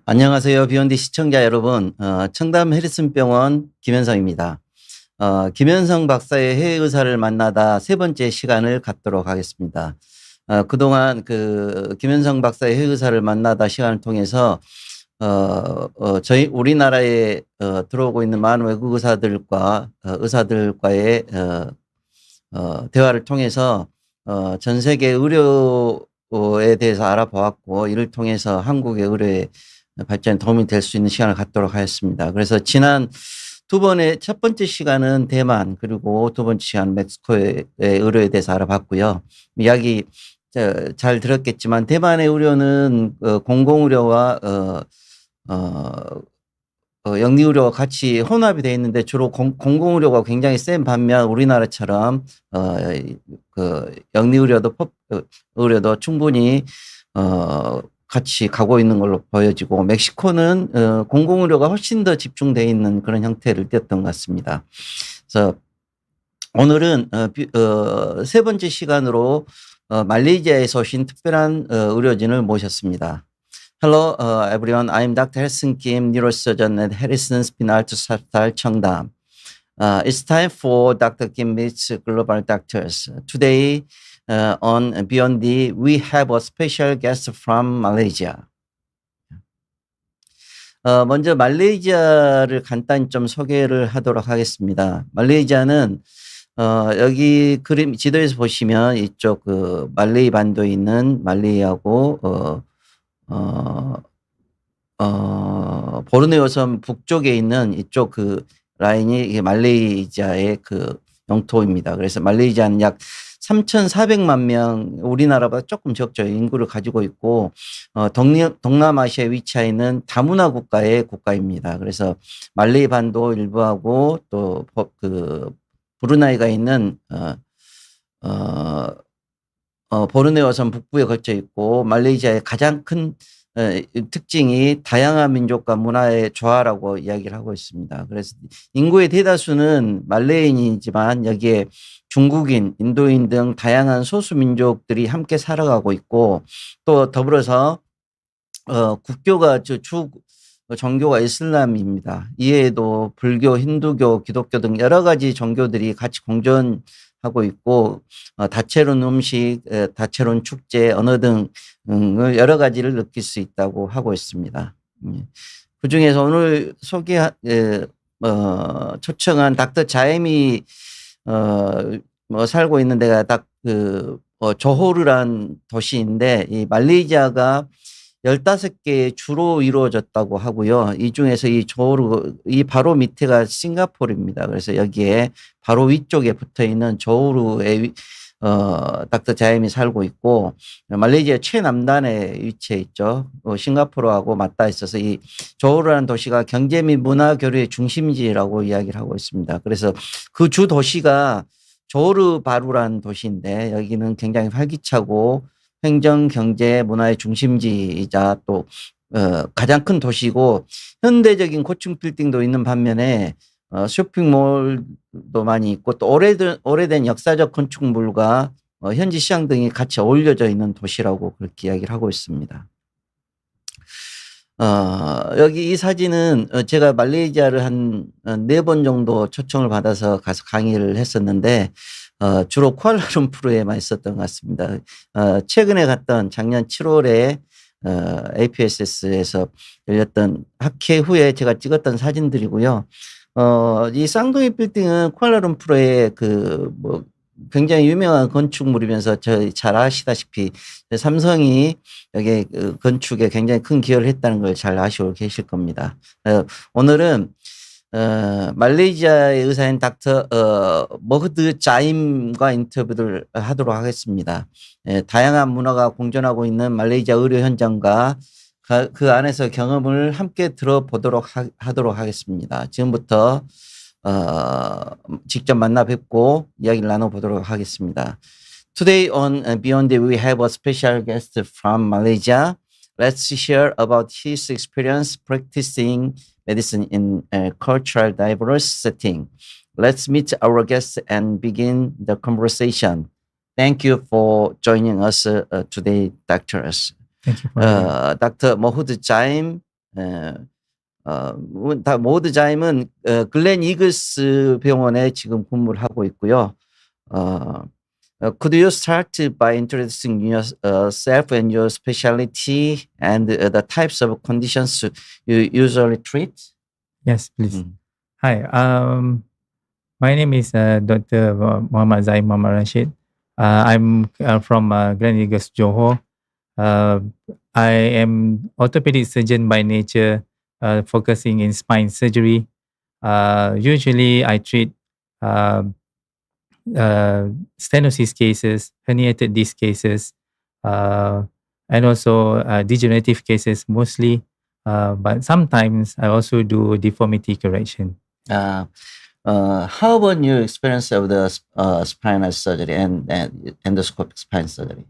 안녕하세요. 비욘디 시청자 여러분. 청담 해리슨병원 김현성입니다. 김현성 박사의 해외 의사를 만나다 세 번째 시간을 갖도록 하겠습니다. 그동안 김현성 박사의 해외 의사를 만나다 시간을 통해서 저희 우리나라에 들어오고 있는 많은 외국 의사들과 의사들과의 대화를 통해서 전 세계 의료에 대해서 알아보았고, 이를 통해서 한국의 의료에 발전에 도움이 될 수 있는 시간을 갖도록 하였습니다. 그래서 지난 첫 번째 시간은 대만, 그리고 두 번째 시간은 멕시코의 의료에 대해서 알아봤고요. 이야기 잘 들었겠지만 대만의 의료는 공공의료와 영리의료와 같이 혼합이 되어 있는데, 주로 공공의료가 굉장히 센 반면 우리나라처럼 영리의료도 의료도 충분히 같이 가고 있는 걸로 보여지고, 멕시코는 공공의료가 훨씬 더 집중되어 있는 그런 형태를 띄었던 것 같습니다. 그래서 오늘은 세 번째 시간으로 말레이시아에서 오신 특별한 의료진을 모셨습니다. Hello, everyone. I'm Dr. Harrison Kim, neurosurgeon at Harrison Spinal Hospital, Cheongdam. It's time for Dr. Kim meets global doctors. Today, on Beyond D, we have a special guest from Malaysia. 먼저 말레이시아를 간단히 좀 소개를 하도록 하겠습니다. 말레이시아는 여기 지도에서 보시면 이쪽 말레이 반도에 있는 말레이하고 보르네오 섬 북쪽에 있는 이쪽 라인이 이게 말레이시아의 영토입니다. 그래서 말레이시아는 약 3,400만 명, 우리나라보다 조금 적죠. 인구를 가지고 있고, 동남아시아에 위치해 있는 다문화 국가입니다. 그래서 말레이 반도 일부하고 또 브루나이가 있는 보르네오 섬 북부에 걸쳐 있고, 말레이시아의 가장 큰 특징이 다양한 민족과 문화의 조화라고 이야기를 하고 있습니다. 그래서 인구의 대다수는 말레이인이지만 여기에 중국인, 인도인 등 다양한 소수 민족들이 함께 살아가고 있고, 또 더불어서 국교가 주 종교가 이슬람입니다. 이외에도 불교, 힌두교, 기독교 등 여러 가지 종교들이 같이 공존하고 있고, 다채로운 음식, 다채로운 축제, 언어 등을 여러 가지를 느낄 수 있다고 하고 있습니다. 그중에서 오늘 초청한 닥터 자임이 살고 있는 데가 조호르란 도시인데, 이 말레이시아가 15개의 주로 이루어졌다고 하고요. 이 중에서 이 바로 밑에가 싱가포르입니다. 그래서 여기에 바로 위쪽에 붙어 있는 조호르에 닥터 자임이 살고 있고, 말레이시아 최남단에 위치해 있죠. 싱가포르하고 맞닿아 있어서 이 조호르라는 도시가 경제 및 문화 교류의 중심지라고 이야기를 하고 있습니다. 그래서 그 주 도시가 조호르 바루라는 도시인데, 여기는 굉장히 활기차고 행정, 경제, 문화의 중심지이자 또 가장 큰 도시고, 현대적인 고층 빌딩도 있는 반면에 쇼핑몰도 많이 있고, 또 오래된 역사적 건축물과 현지 시장 등이 같이 어울려져 있는 도시라고 그렇게 이야기를 하고 있습니다. 여기 이 사진은 제가 말레이시아를 한 4번 정도 초청을 받아서 가서 강의를 했었는데, 주로 쿠알라룸푸르에만 있었던 것 같습니다. 최근에 갔던 작년 7월에 APSS에서 열렸던 학회 후에 제가 찍었던 사진들이고요. 이 쌍둥이 빌딩은 쿠알라룸푸르의 굉장히 유명한 건축물이면서 잘 아시다시피 삼성이 여기 건축에 굉장히 큰 기여를 했다는 걸 잘 아시고 계실 겁니다. 오늘은 말레이시아의 의사인 닥터 머흐드 자임과 인터뷰를 하도록 하겠습니다. 다양한 문화가 공존하고 있는 말레이시아 의료 현장과 그 안에서 경험을 함께 들어보도록 하도록 하겠습니다. 지금부터 직접 만나 뵙고 이야기를 나눠보도록 하겠습니다. Today on Beyond we have a special guest from Malaysia. Let's share about his experience practicing medicine in a cultural diverse setting. Let's meet our guest and begin the conversation. Thank you for joining us today, doctors. Thank you for having me. Dr. Mohud Jaim 다 모두 자임은 글렌 이글스 병원에 지금 근무를 하고 있고요. Could you start by introducing yourself and your specialty and the types of conditions you usually treat? Yes, please. 음. Hi, my name is Dr. Muhammad Zaim Muhammad Rashid. I'm from Gleneagles, Johor. I am orthopedic surgeon by nature, focusing in spine surgery. Usually, I treat stenosis cases, herniated disc cases, and also degenerative cases mostly. But sometimes I also do deformity correction. How about your experience of the spinal surgery and endoscopic spine surgery?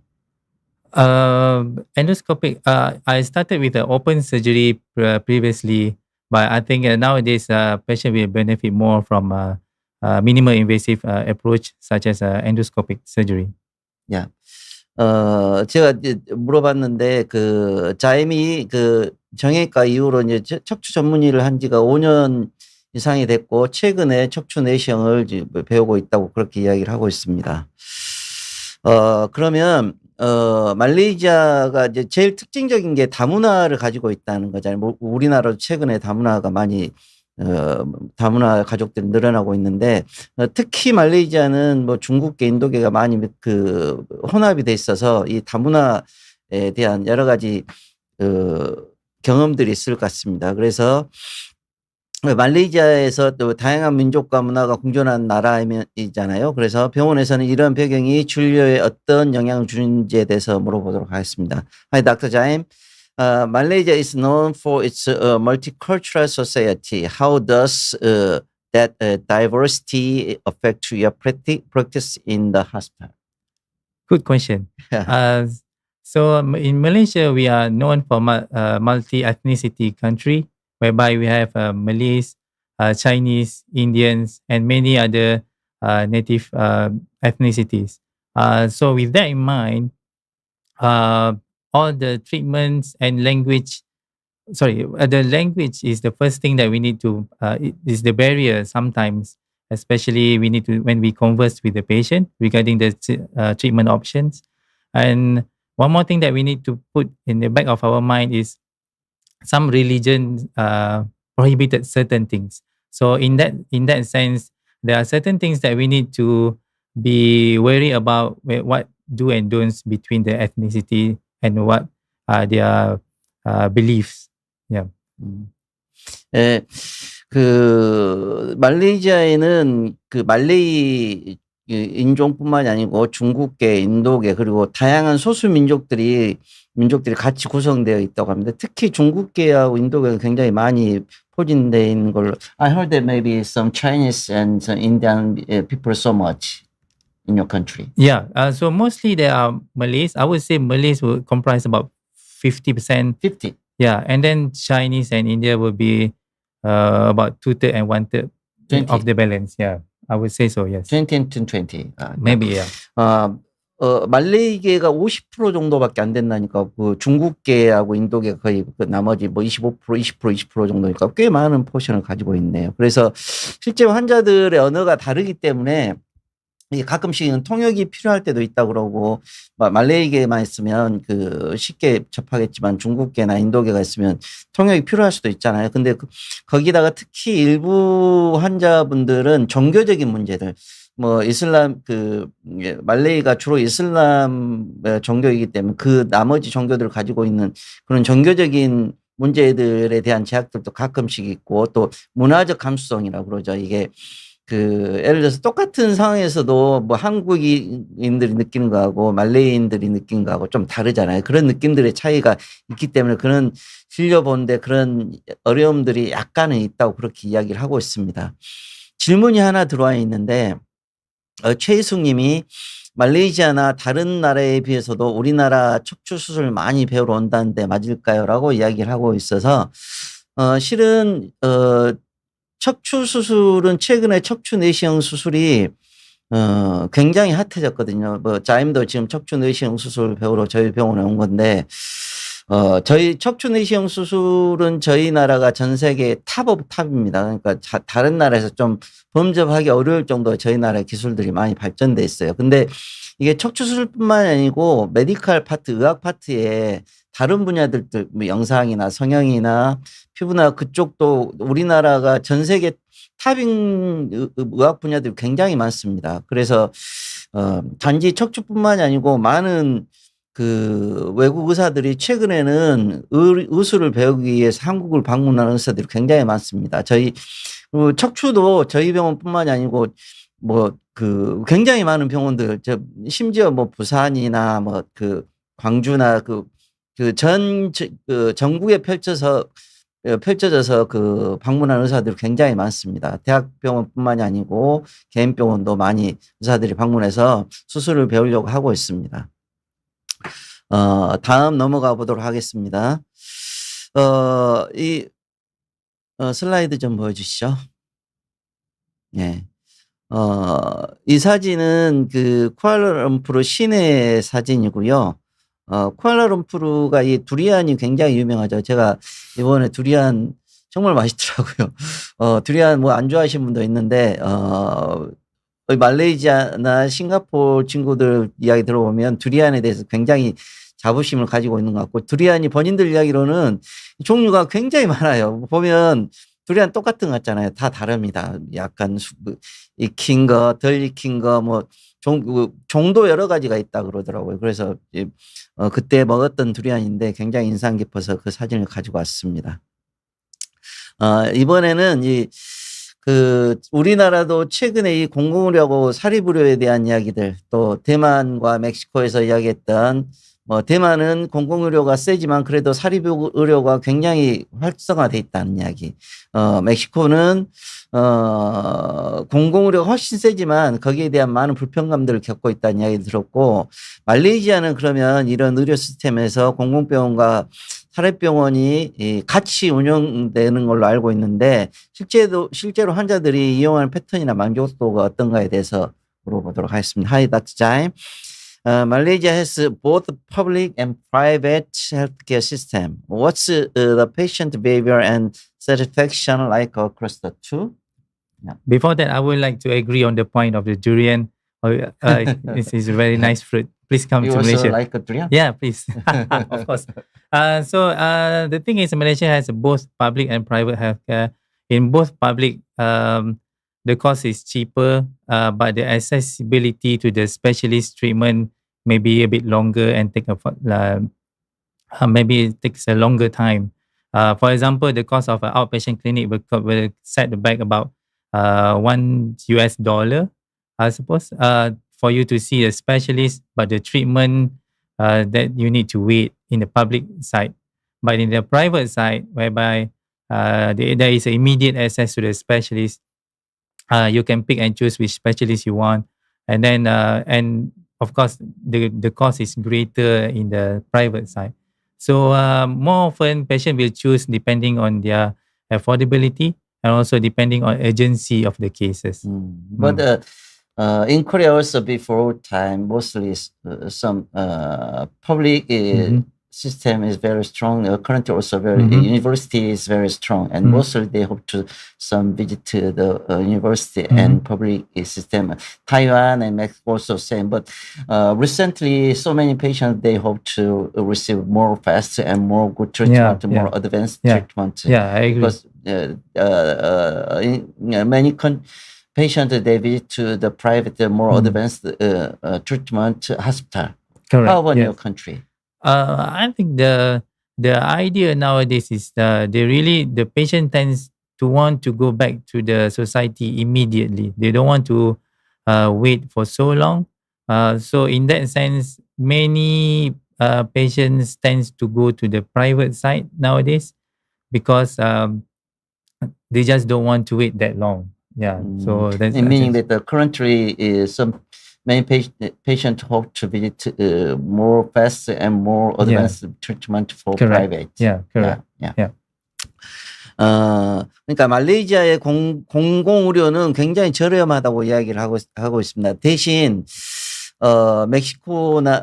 Endoscopic, I started with the open surgery previously, but I think nowadays patient will benefit more from minimal invasive approach such as endoscopic surgery. Yeah. 제가 이제 물어봤는데 그 자임이 그 정형외과 이후로 이제 척추 전문 일을 한 지가 5년 이상이 됐고 최근에 척추 내시경을 이제 배우고 있다고 그렇게 이야기를 하고 있습니다. 그러면 말레이시아가 이제 제일 특징적인 게 다문화를 가지고 있다는 거잖아요. 뭐 우리나라도 최근에 다문화가 많이 다문화 가족들이 늘어나고 있는데 특히 말레이시아는 뭐 중국계, 인도계가 많이 그 혼합이 돼 있어서 이 다문화에 대한 여러 가지 경험들이 있을 것 같습니다. 그래서 말레이시아에서 또 다양한 민족과 문화가 공존한 나라이잖아요. 그래서 병원에서는 이런 배경이 진료에 어떤 영향을 주는지에 대해서 물어보도록 하겠습니다. Hi, Dr. Jaim. Malaysia is known for its multicultural society. How does that diversity affect your practice in the hospital? Good question. So in Malaysia, we are known for multi-ethnicity country, whereby we have Malays, Chinese, Indians, and many other native ethnicities. So with that in mind, all the treatments and language, the language is the first thing that we need to, is the barrier sometimes, especially we need to, when we converse with the patient regarding the treatment options. And one more thing that we need to put in the back of our mind is some religion prohibited certain things. So in that sense, there are certain things that we need to be wary about what do and don'ts between the ethnicity and what are their beliefs. Yeah. 그 말레이시아에는 그 말레이 인종뿐만이 아니고 중국계, 인도계 그리고 다양한 소수 민족들이 같이 구성되어 있다고 합니다. 특히 중국계하고 인도계가 굉장히 많이 포진되어 있는 걸로. I heard that maybe some Chinese and some Indian people so much in your country. Yeah. So mostly there are Malays. I would say Malays will comprise about 50%. 50. Yeah, and then Chinese and India will be about 2/3 and 1/3 of the balance. Yeah, I would say so. Yes. 20 and 20. Maybe. Yeah. 말레이계가 50% 정도밖에 안 된다니까 그 중국계하고 인도계가 거의 그 나머지 뭐 25%, 20% 정도니까 꽤 많은 포션을 가지고 있네요. 그래서 실제 환자들의 언어가 다르기 때문에 가끔씩은 통역이 필요할 때도 있다 그러고 말레이계만 있으면 그 쉽게 접하겠지만 중국계나 인도계가 있으면 통역이 필요할 수도 있잖아요. 근데 거기다가 특히 일부 환자분들은 종교적인 문제들 뭐 이슬람 말레이가 주로 이슬람 종교이기 때문에 그 나머지 종교들을 가지고 있는 그런 종교적인 문제들에 대한 제약들도 가끔씩 있고 또 문화적 감수성이라고 그러죠. 이게 예를 들어서 똑같은 상황에서도 뭐 한국인들이 느끼는 거하고 말레이인들이 느끼는 거하고 좀 다르잖아요. 그런 느낌들의 차이가 있기 때문에 그런 진료 보는데 그런 어려움들이 약간은 있다고 그렇게 이야기를 하고 있습니다. 질문이 하나 들어와 있는데 최희숙 님이 말레이시아나 다른 나라에 비해서도 우리나라 척추 수술 많이 배우러 온다는데 맞을까요? 라고 이야기를 하고 있어서 실은 척추 수술은 최근에 척추 내시경 수술이 굉장히 핫해졌거든요. 뭐 자임도 지금 척추 내시경 수술 배우러 저희 병원에 온 건데 저희 척추 내시경 수술은 저희 나라가 전 세계 탑 오브 탑입니다. 그러니까 다른 나라에서 좀 범접하기 어려울 정도로 저희 나라 기술들이 많이 발전돼 있어요. 근데 이게 척추 수술뿐만 아니고 메디컬 파트, 의학 파트에 다른 분야들도 뭐 영상이나 성형이나 피부나 그쪽도 우리나라가 전 세계 탑인 의학 분야들이 굉장히 많습니다. 그래서 단지 척추뿐만이 아니고 많은 그 외국 의사들이 최근에는 의술을 배우기 위해서 한국을 방문하는 의사들이 굉장히 많습니다. 그리고 척추도 저희 병원뿐만이 아니고 뭐 그 굉장히 많은 병원들, 심지어 뭐 부산이나 뭐 그 광주나 그 전국에 펼쳐져서 그 방문하는 의사들이 굉장히 많습니다. 대학병원뿐만이 아니고 개인 병원도 많이 의사들이 방문해서 수술을 배우려고 하고 있습니다. 다음 넘어가 보도록 하겠습니다. 슬라이드 좀 보여주시죠. 예. 이 사진은 그 쿠알라룸푸르 시내 사진이고요. 쿠알라룸푸르가 이 두리안이 굉장히 유명하죠. 제가 이번에 두리안 정말 맛있더라고요. 두리안 뭐 안 좋아하시는 분도 있는데, 말레이시아나 싱가포르 친구들 이야기 들어보면 두리안에 대해서 굉장히 자부심을 가지고 있는 것 같고, 두리안이 본인들 이야기로는 종류가 굉장히 많아요. 보면 두리안 똑같은 것 같잖아요. 다 다릅니다. 약간 익힌 거, 덜 익힌 거, 뭐 종도 여러 가지가 있다 그러더라고요. 그래서 그때 먹었던 두리안인데 굉장히 인상 깊어서 그 사진을 가지고 왔습니다. 이번에는 우리나라도 최근에 이 공공의료하고 사립의료에 대한 이야기들, 또 대만과 멕시코에서 이야기했던, 대만은 공공의료가 세지만 그래도 사립의료가 굉장히 활성화돼 있다는 이야기. 멕시코는, 공공의료가 훨씬 세지만 거기에 대한 많은 불편감들을 겪고 있다는 이야기 들었고, 말레이시아는 그러면 이런 의료 시스템에서 공공병원과 사립병원이 같이 운영되는 걸로 알고 있는데, 실제로 환자들이 이용하는 패턴이나 만족도가 어떤가에 대해서 물어보도록 하겠습니다. Hi, Dr. Jain. Malaysia has both public and private healthcare system. What's the patient behavior and satisfaction like across the two? Before that, I would like to agree on the point of the durian. This is a very nice fruit. Please come You to also Malaysia. like a durian? Yeah, please. Of course. The thing is, Malaysia has both public and private healthcare. In both public, the cost is cheaper, but the accessibility to the specialist treatment may be a bit longer and maybe it takes a longer time. For example, the cost of an outpatient clinic will set back about $1, I suppose, for you to see a specialist, but the treatment that you need to wait in the public side. But in the private side, whereby there is immediate access to the specialist, you can pick and choose which specialist you want, and then and of course the cost is greater in the private side. So more often patients will choose depending on their affordability and also depending on urgency of the cases. But in Korea also before time, mostly some public system is very strong. Currently also university is very strong, and mostly they hope to some visit to the university and public system. Taiwan and Mexico also same, but recently so many patients they hope to receive more fast and more good treatment, more advanced treatment. Yeah, I agree. Because in many patients they visit to the private more advanced treatment hospital. Correct. How about your country? I think the idea nowadays is the patient tends to want to go back to the society immediately. They don't want to wait for so long. So in that sense, many patients tends to go to the private side nowadays because they just don't want to wait that long. Yeah. So that's meaning that currently many patients hope to visit more fast and more advanced treatment for private. Yeah, correct. Yeah. 그러니까 말레이시아의 공공의료는 굉장히 저렴하다고 이야기를 하고 있습니다. 대신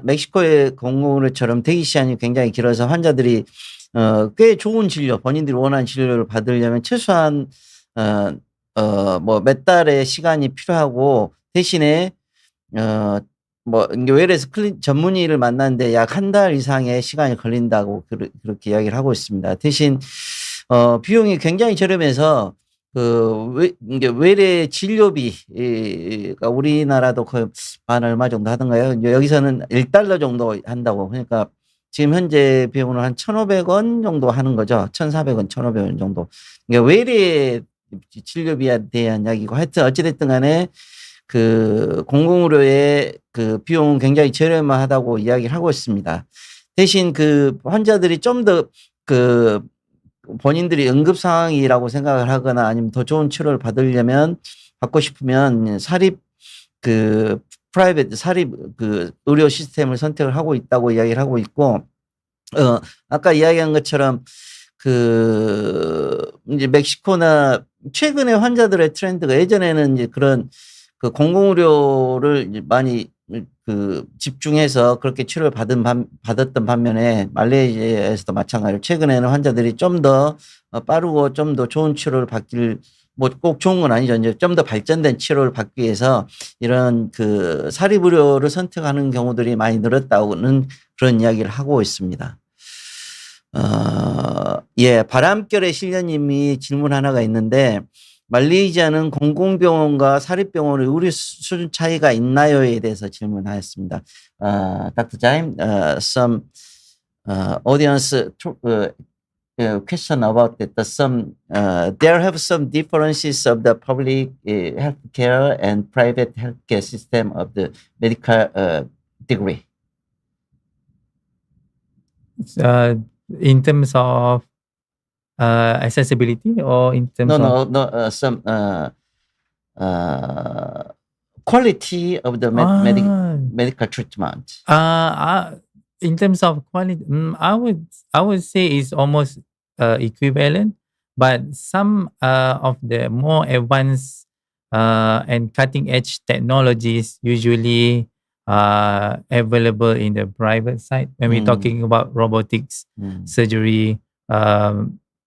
멕시코의 공공의료처럼 대기 시간이 굉장히 길어서 환자들이 꽤 좋은 진료, 본인들이 원하는 진료를 받으려면 최소한 뭐 몇 달의 시간이 필요하고 대신에 뭐 이게 웰에서 전문의를 만나는데 약 한 달 이상의 시간이 걸린다고 그렇게 이야기를 하고 있습니다. 대신 비용이 굉장히 저렴해서 이게 외래 진료비가 우리나라도 거의 만 얼마 정도 하던가요? 여기서는 1달러 정도 한다고. 그러니까 지금 현재 비용으로 한 1,500원 정도 하는 거죠. 1,400원, 1,500원 정도. 그러니까 외래 진료비에 대한 이야기고 하여튼 어찌됐든 간에 공공의료의 비용은 굉장히 저렴하다고 이야기를 하고 있습니다. 대신 환자들이 좀 더 본인들이 응급 상황이라고 생각을 하거나 아니면 더 좋은 치료를 받고 싶으면 프라이빗 의료 시스템을 선택을 하고 있다고 이야기를 하고 있고, 아까 이야기한 것처럼 이제 멕시코나 최근에 환자들의 트렌드가 예전에는 이제 그런 공공의료를 이제 많이 집중해서 그렇게 치료를 받았던 반면에 말레이시아에서도 마찬가지로 최근에는 환자들이 좀 더 빠르고 좀 더 좋은 치료를 뭐 꼭 좋은 건 아니죠. 이제 좀 더 발전된 치료를 받기 위해서 이런 사립의료를 선택하는 경우들이 많이 늘었다고는 그런 이야기를 하고 있습니다. 예, 바람결의 실려님이 질문 하나가 있는데 말레이시아는 공공병원과 사립병원의 의료 수준 차이가 있나요에 대해서 질문하였습니다. Dr. Jaim, some audience question about that. There have some differences of the public healthcare and private healthcare system of the medical degree. In terms of accessibility or in terms of some quality of the medical treatment. In terms of quality, I would say it's almost equivalent, but some of the more advanced and cutting edge technologies usually available in the private side when we're talking about robotics surgery,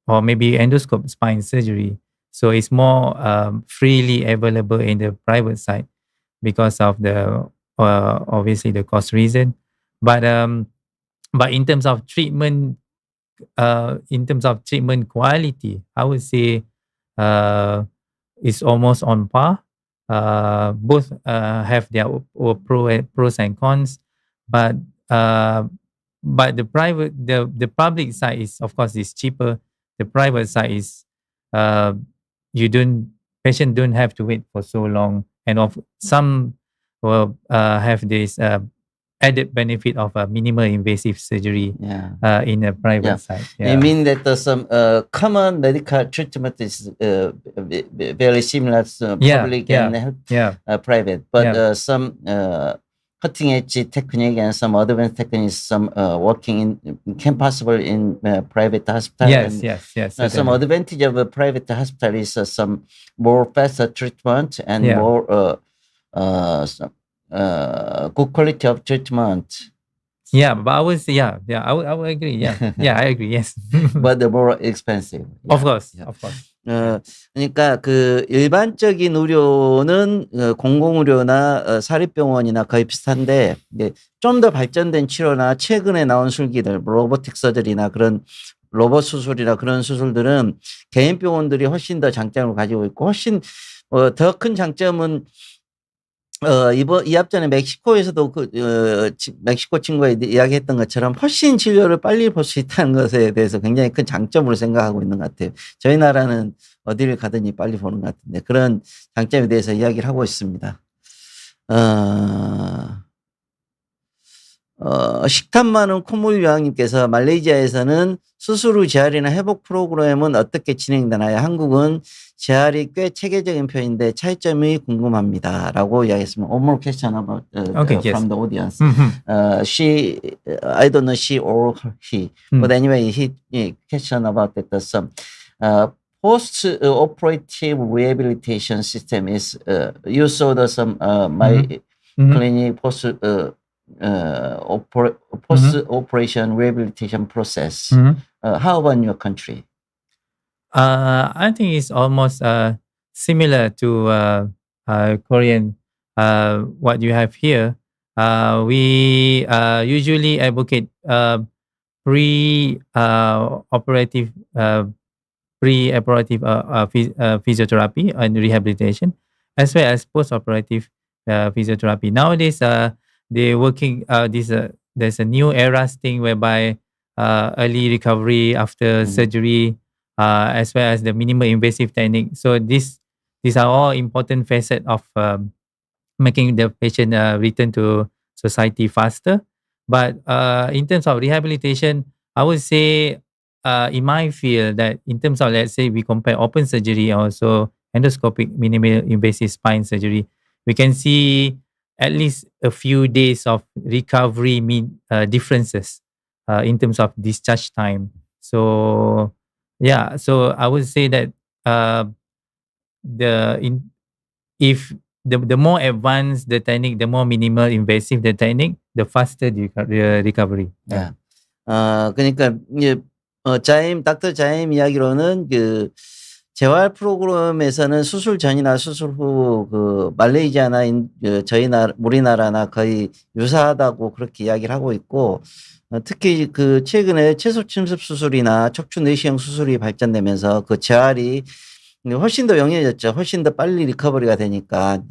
or maybe endoscope spine surgery. So it's more freely available in the private side because of the obviously the cost reason. But in terms of treatment quality, I would say it's almost on par. Both have their pros and cons, but the public side is, of course, is cheaper. The private side is patient don't have to wait for so long, and some will have this added benefit of a minimal invasive surgery in a private side. Yeah. You mean that some common medical treatment is very similar to public and private, but some cutting edge technique and some advanced techniques, some working can possible in private hospital. Yes. Some advantage of a private hospital is some more faster treatment and more good quality of treatment. Yeah, but I would say, I would agree. I agree. Yes. But they're more expensive. Of course. 그러니까 일반적인 의료는 공공의료나 사립병원이나 거의 비슷한데 좀 더 발전된 치료나 최근에 나온 술기들, 로보틱 서저리나 그런 로봇 수술이나 그런 수술들은 개인 병원들이 훨씬 더 장점을 가지고 있고 훨씬 더 큰 장점은 이 앞전에 멕시코에서도 멕시코 친구가 이야기했던 것처럼 훨씬 진료를 빨리 볼 수 있다는 것에 대해서 굉장히 큰 장점으로 생각하고 있는 것 같아요. 저희 나라는 어디를 가든지 빨리 보는 것 같은데 그런 장점에 대해서 이야기를 하고 있습니다. 식탐 많은 콧물 여왕님께서 말레이시아에서는 수술 후 재활이나 회복 프로그램은 어떻게 진행되나요? 한국은 재활이 꽤 체계적인 편인데 차이점이 궁금합니다. 라고 이야기했습니다. One more question about from the audience. I don't know she or he, but anyway, he question about that some post-operative rehabilitation system is you saw some Mhm. clinic post-operation rehabilitation process. Mhm. How about in your country? I think it's almost similar to Korean, what you have here. We usually advocate pre-operative physiotherapy and rehabilitation, as well as post-operative physiotherapy. Nowadays, they're working. There's a new era thing whereby early recovery after Mhm. surgery, as well as the minimal invasive technique. So these are all important facets of making the patient return to society faster. But in terms of rehabilitation, I would say in my field that in terms of, let's say we compare open surgery and also endoscopic minimal invasive spine surgery, we can see at least a few days of recovery differences in terms of discharge time. So yeah, so I would say that uh, the in if the more advanced the technique, the more minimal invasive the technique, the faster the recovery. Yeah. 그러니까 이제 닥터 자임 이야기로는 그 재활 프로그램에서는 수술 전이나 수술 후 그 말레이시아나 우리나라나 거의 유사하다고 그렇게 이야기를 하고 있고, 특히 그 최근에 채소 침습 수술이나 척추 내시경 수술이 발전되면서 그 재활이 훨씬 더 용이해졌죠. 훨씬 더 빨리 리커버리가 되니까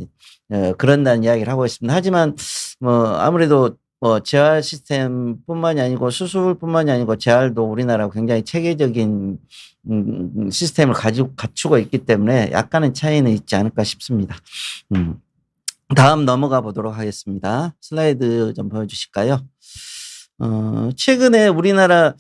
그런다는 이야기를 하고 있습니다. 하지만 아무래도 재활 시스템뿐만이 아니고 수술뿐만이 아니고 재활도 우리나라가 굉장히 체계적인 시스템을 갖추고 있기 때문에 약간의 차이는 있지 않을까 싶습니다. 다음 넘어가 보도록 하겠습니다. 슬라이드 좀 보여주실까요? 최근에 우리나라도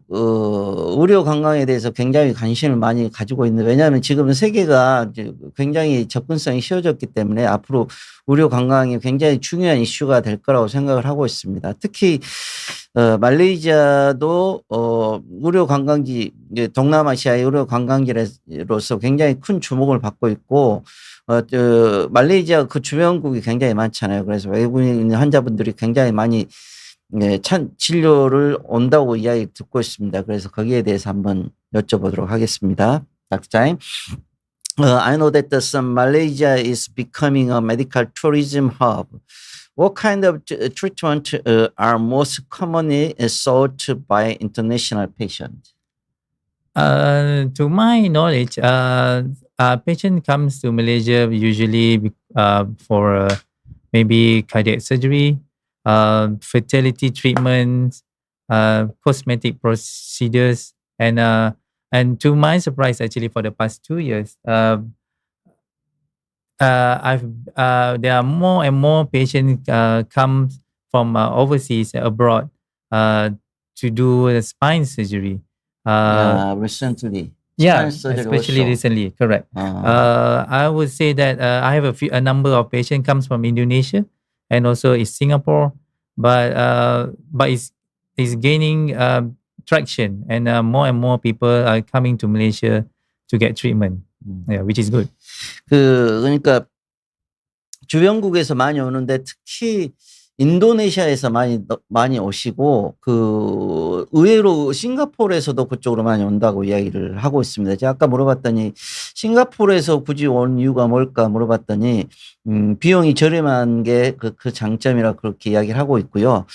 의료 관광에 대해서 굉장히 관심을 많이 가지고 있는, 왜냐하면 지금은 세계가 이제 굉장히 접근성이 쉬워졌기 때문에 앞으로 의료 관광이 굉장히 중요한 이슈가 될 거라고 생각을 하고 있습니다. 특히 말레이시아도 의료 관광지, 동남아시아의 의료 관광지로서 굉장히 큰 주목을 받고 있고, 말레이시아 그 주변국이 굉장히 많잖아요. 그래서 외국인 환자분들이 굉장히 많이 진료를 온다고 이야기 듣고 있습니다. 그래서 거기에 대해서 한번 여쭤보도록 하겠습니다. Dr. Jain, I know that Malaysia is becoming a medical tourism hub. What kind of treatment are most commonly sought by international patients? To my knowledge, a patient comes to Malaysia usually for maybe cardiac surgery, fertility treatments, cosmetic procedures, and to my surprise, actually, for the past 2 years, there are more and more patients come from overseas abroad to do the spine surgery. Recently. Yeah, Spine surgery especially also. recently, correct. I would say that I have a number of patients comes from Indonesia and also is Singapore, but it's gaining traction, and more and more people are coming to Malaysia to get treatment. Yeah, which is good. 그러니까 주변국에서 많이 오는데 특히 인도네시아에서 많이 오시고, 의외로 싱가포르에서도 그쪽으로 많이 온다고 이야기를 하고 있습니다. 제가 아까 물어봤더니 싱가포르에서 굳이 온 이유가 뭘까 물어봤더니 비용이 저렴한 게 그 장점이라 그렇게 이야기를 하고 있고요.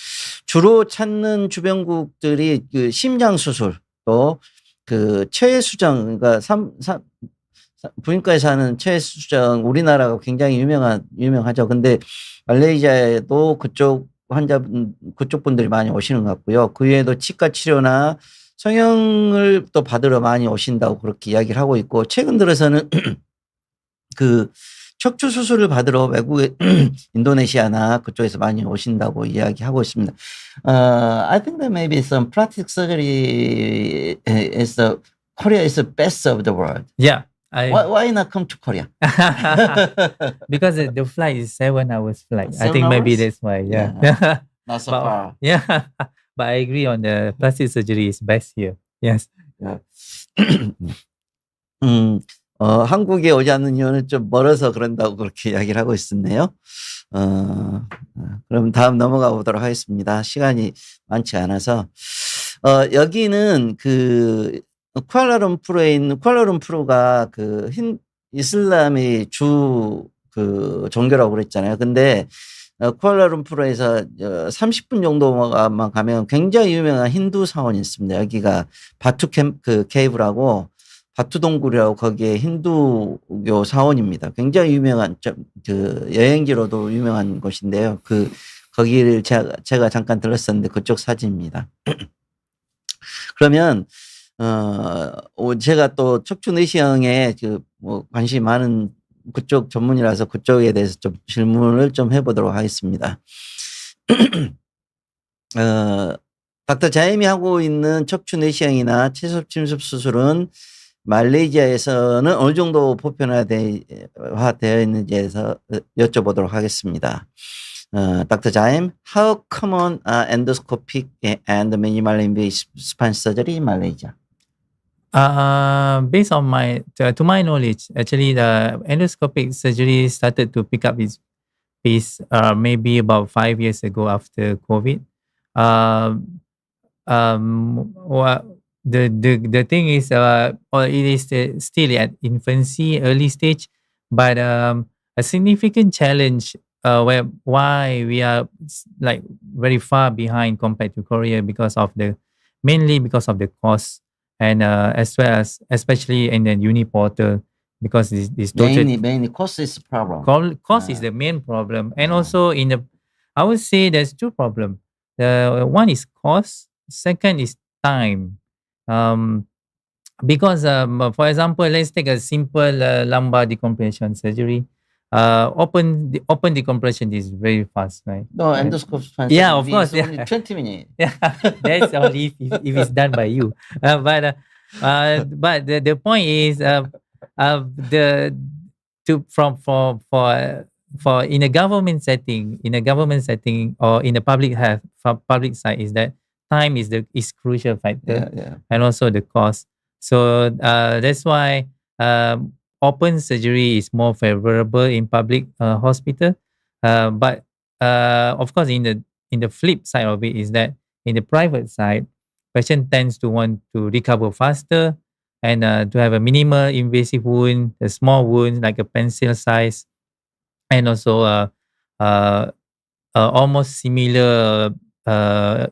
주로 찾는 주변국들이 그 심장 수술, 또 그 체외수정, 그러니까 부인과에서 하는 체외수정, 우리나라가 굉장히 유명하죠. 근데 말레이시아에도 그쪽 분들이 많이 오시는 것 같고요. 그 외에도 치과 치료나 성형을 또 받으러 많이 오신다고 그렇게 이야기를 하고 있고, 최근 들어서는 그 척추 수술을 받으러 외국에 인도네시아나 그쪽에서 많이 오신다고 이야기하고 있습니다. I think that maybe some plastic surgery Korea is the best of the world. Yeah. Why not come to Korea? Because the flight is 7 hours flight. I 7 think maybe hours? that's why. Yeah. Not so But- far. Yeah. But I agree on the plastic surgery is best here. Yes. 한국에 오지 않는 이유는 좀 멀어서 그런다고 그렇게 이야기를 하고 있었네요. 그럼 다음 넘어가 보도록 하겠습니다. 시간이 많지 않아서. 여기는 그 쿠알라룸푸르에 있는 쿠알라룸푸르가 그 이슬람의 주 그 종교라고 그랬잖아요. 근데 쿠알라룸푸르에서 30분 정도만 가면 굉장히 유명한 힌두 사원이 있습니다. 여기가 바투 케이브라고 바투 동굴이라고 거기에 힌두교 사원입니다. 굉장히 유명한 그 여행지로도 유명한 곳인데요. 거기를 제가 잠깐 들렀었는데 그쪽 사진입니다. 그러면 제가 또 척추내시경에 뭐 관심이 많은 그쪽 전문이라서 그쪽에 대해서 좀 질문을 좀 해보도록 하겠습니다. 닥터 자임이 하고 있는 척추내시경이나 채섭침습 수술은 말레이시아에서는 어느 정도 보편화되어 있는지에서 여쭤보도록 하겠습니다. Dr. Jaim, how common are endoscopic and minimal invasive spine surgery in Malaysia? Based on to my knowledge, actually the endoscopic surgery started to pick up its pace maybe about 5 years ago after COVID. The thing is, it is still at infancy, early stage, but a significant challenge why we are like very far behind compared to Korea mainly because of the cost. And as well as especially in the uni portal, because this mainly cost is the problem. Cost is the main problem, and also I would say there's two problems. One is cost. Second is time. Because for example, let's take a simple lumbar decompression surgery. Open decompression is very fast, right? No, endoscope. Yeah, of course. Only 20 minutes. Yeah, that's only if it's done by you. But the point is, for in a government setting, or in a public side, is that time is crucial factor, and also the cost. So that's why open surgery is more favorable in public hospital. But of course, in the flip side of it is that in the private side, patient tends to want to recover faster and to have a minimal invasive wound, a small wound like a pencil size, and also almost similar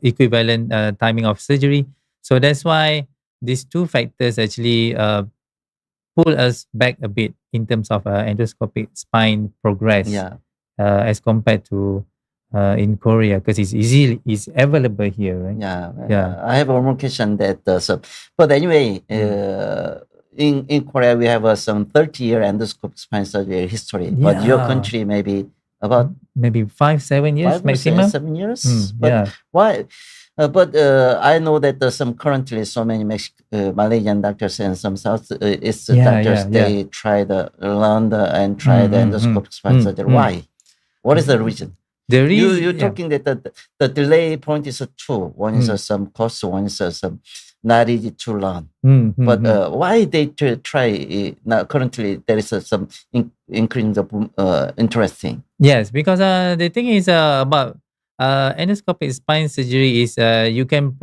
equivalent timing of surgery. So that's why these two factors actually pull us back a bit in terms of endoscopic spine progress as compared to in Korea, because it's available here, right? Yeah. I have one more question but anyway, in Korea we have some 30-year endoscopic spine surgery history, but your country maybe about maybe 5-7 years maximum. 7 years. But why? But I know that some currently so many Malaysian doctors and some Southeast doctors they try the learn and try the endoscopic spine surgery. Why? What is the reason? The reason you're talking that the delay point is two. One is some cost, one is some not easy to learn. But why they try now? Currently, there is some increasing the interesting. Yes, because the thing is about endoscopic spine surgery is you can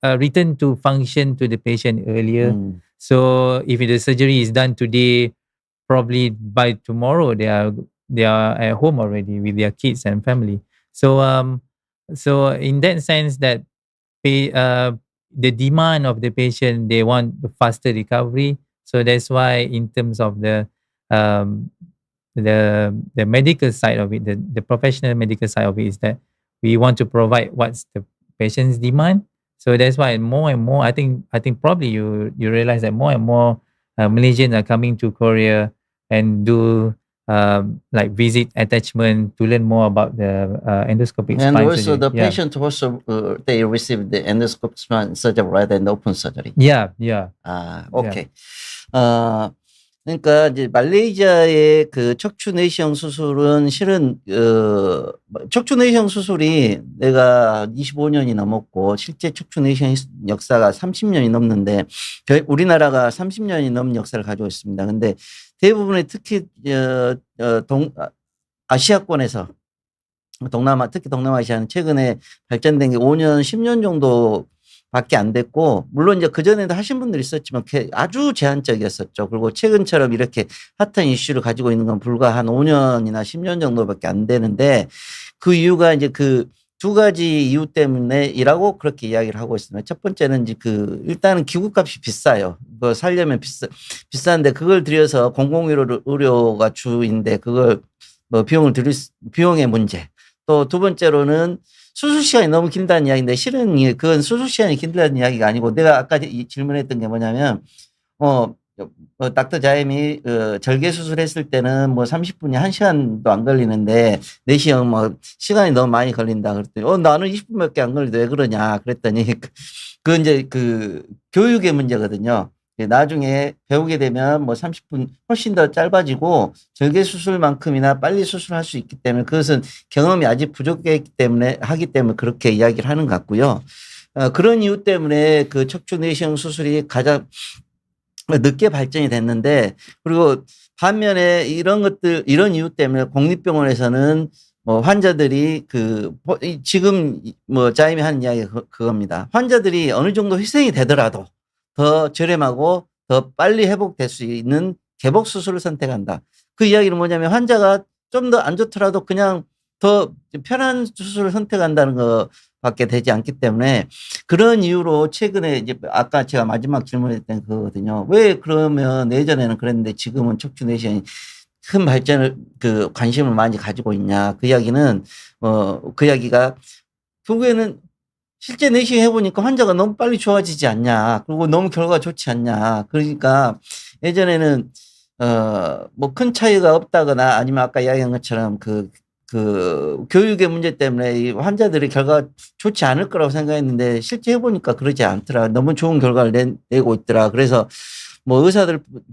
return to function to the patient earlier. So if the surgery is done today, probably by tomorrow they are at home already with their kids and family. So in that sense, that the demand of the patient, they want the faster recovery. So that's why in terms of the medical side of it, the professional medical side of it, is that we want to provide what's the patient's demand. So that's why more and more, I think probably you realize that more and more Malaysians are coming to Korea and do like visit attachment to learn more about the endoscopic spine surgery. And also the patient also they receive the endoscopic spine surgery rather than open surgery. Yeah. Okay. 그러니까 이제 말레이시아의 그 척추 내시경 수술은 실은 척추 내시경 수술이 내가 25년이 넘었고 실제 척추 내시경 역사가 30년이 넘는데 우리나라가 30년이 넘는 역사를 가지고 있습니다. 근데 대부분의 특히 아시아권에서 특히 동남아시아는 최근에 발전된 게 5년, 10년 정도밖에 안 됐고, 물론 이제 그전에도 하신 분들이 있었지만 아주 제한적이었었죠. 그리고 최근처럼 이렇게 핫한 이슈를 가지고 있는 건 불과 한 5년이나 10년 정도밖에 안 되는데, 그 이유가 이제 그 두 가지 이유 때문에이라고 그렇게 이야기를 하고 있습니다. 첫 번째는 이제 일단은 기구값이 비싸요. 뭐 살려면 비싼데 그걸 들여서 공공의료가 주인데 그걸 뭐 비용의 문제. 또 두 번째로는 수술 시간이 너무 길다는 이야기인데 실은 그건 수술 시간이 길다는 이야기가 아니고 내가 아까 질문했던 게 뭐냐면 닥터 자임이 절개 수술했을 때는 뭐 30분이 1시간도 안 걸리는데 내시경 뭐 시간이 너무 많이 걸린다 그랬더니 나는 20분밖에 안 걸리는데 왜 그러냐 그랬더니 그 이제 그 교육의 문제거든요. 나중에 배우게 되면 뭐 30분 훨씬 더 짧아지고 절개 수술만큼이나 빨리 수술할 수 있기 때문에 그것은 경험이 아직 부족했기 때문에 그렇게 이야기를 하는 것 같고요. 그런 이유 때문에 그 척추 내시경 수술이 가장 늦게 발전이 됐는데 그리고 반면에 이런 이유 때문에 공립병원에서는 뭐 환자들이 지금 뭐 자임이 하는 이야기가 그겁니다. 환자들이 어느 정도 희생이 되더라도 더 저렴하고 더 빨리 회복될 수 있는 개복 수술을 선택한다. 그 이야기는 뭐냐면 환자가 좀 더 안 좋더라도 그냥 더 편한 수술을 선택한다는 것밖에 되지 않기 때문에 그런 이유로 최근에 이제 아까 제가 마지막 질문했던 그거거든요. 왜 그러면 예전에는 그랬는데 지금은 척추 내시경이 큰 발전을 관심을 많이 가지고 있냐. 그 이야기는 그 이야기가 결국에는 실제 내시경 해보니까 환자가 너무 빨리 좋아지지 않냐. 그리고 너무 결과가 좋지 않냐. 그러니까 예전에는 뭐 큰 차이가 없다거나 아니면 아까 이야기한 것처럼 그 교육의 문제 때문에 이 환자들의 결과가 좋지 않을 거라고 생각했는데 실제 해보니까 그러지 않더라. 너무 좋은 결과를 내고 있더라. 그래서 뭐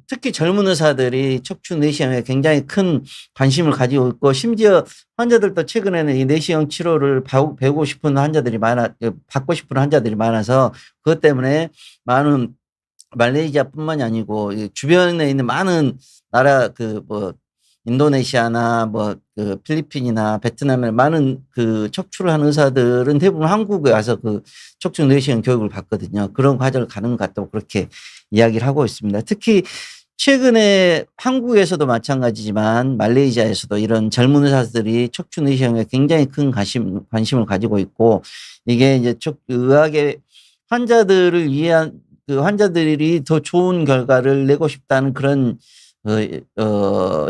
특히 젊은 의사들이 척추 내시경에 굉장히 큰 관심을 가지고 있고 심지어 환자들도 최근에는 이 내시경 치료를 받고 싶은 환자들이 많아서 그것 때문에 많은 말레이시아뿐만이 아니고 주변에 있는 많은 나라 인도네시아나 필리핀이나 베트남에 많은 척추를 하는 의사들은 대부분 한국에 와서 척추 내시경 교육을 받거든요. 그런 과정을 가는 것 같다고 그렇게 이야기를 하고 있습니다. 특히 최근에 한국에서도 마찬가지지만 말레이시아에서도 이런 젊은 의사들이 척추 내시경에 굉장히 큰 관심을 가지고 있고 이게 이제 의학의 환자들을 위한 환자들이 더 좋은 결과를 내고 싶다는 그런